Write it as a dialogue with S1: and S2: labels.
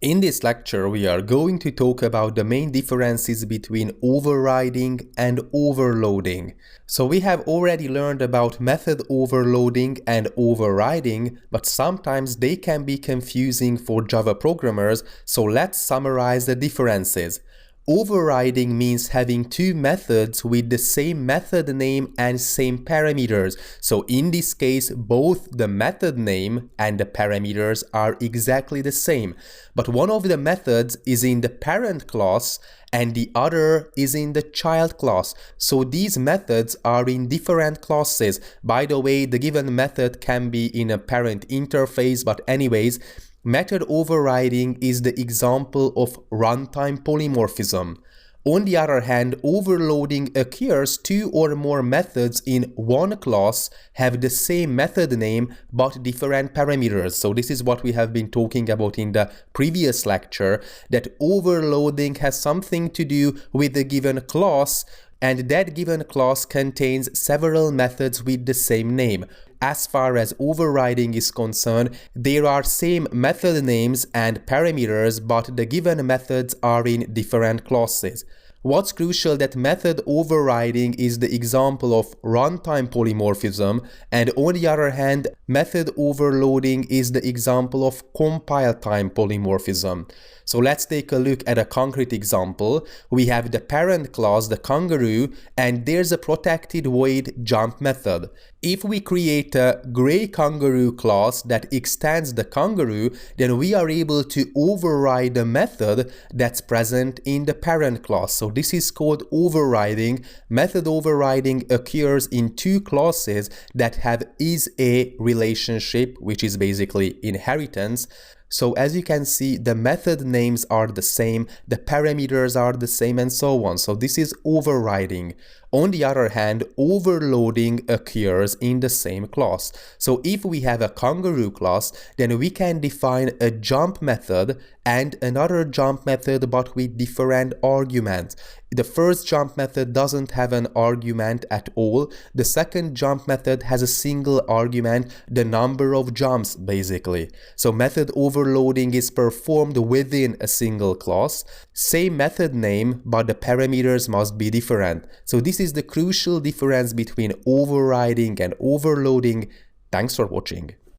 S1: In this lecture, we are going to talk about the main differences between overriding and overloading. So we have already learned about method overloading and overriding, but sometimes they can be confusing for Java programmers, so let's summarize the differences. Overriding means having two methods with the same method name and same parameters. So in this case, both the method name and the parameters are exactly the same. But one of the methods is in the parent class and the other is in the child class. So these methods are in different classes. By the way, the given method can be in a parent interface, but anyways, method overriding is the example of runtime polymorphism. On the other hand, overloading occurs two or more methods in one class have the same method name but different parameters. So this is what we have been talking about in the previous lecture, that overloading has something to do with the given class, and that given class contains several methods with the same name. As far as overriding is concerned, there are same method names and parameters, but the given methods are in different classes. What's crucial that method overriding is the example of runtime polymorphism, and on the other hand, method overloading is the example of compile time polymorphism. So let's take a look at a concrete example. We have the parent class, the kangaroo, and there's a protected void jump method. If we create a gray kangaroo class that extends the kangaroo, then we are able to override the method that's present in the parent class. So this is called overriding. Method overriding occurs in two classes that have is-a relationship, which is basically inheritance. So as you can see, the method names are the same, the parameters are the same, and so on. So this is overriding. On the other hand, overloading occurs in the same class. So if we have a kangaroo class, then we can define a jump method and another jump method but with different arguments. The first jump method doesn't have an argument at all. The second jump method has a single argument, the number of jumps basically. So method overloading is performed within a single class. Same method name, but the parameters must be different. So this is the crucial difference between overriding and overloading. Thanks for watching.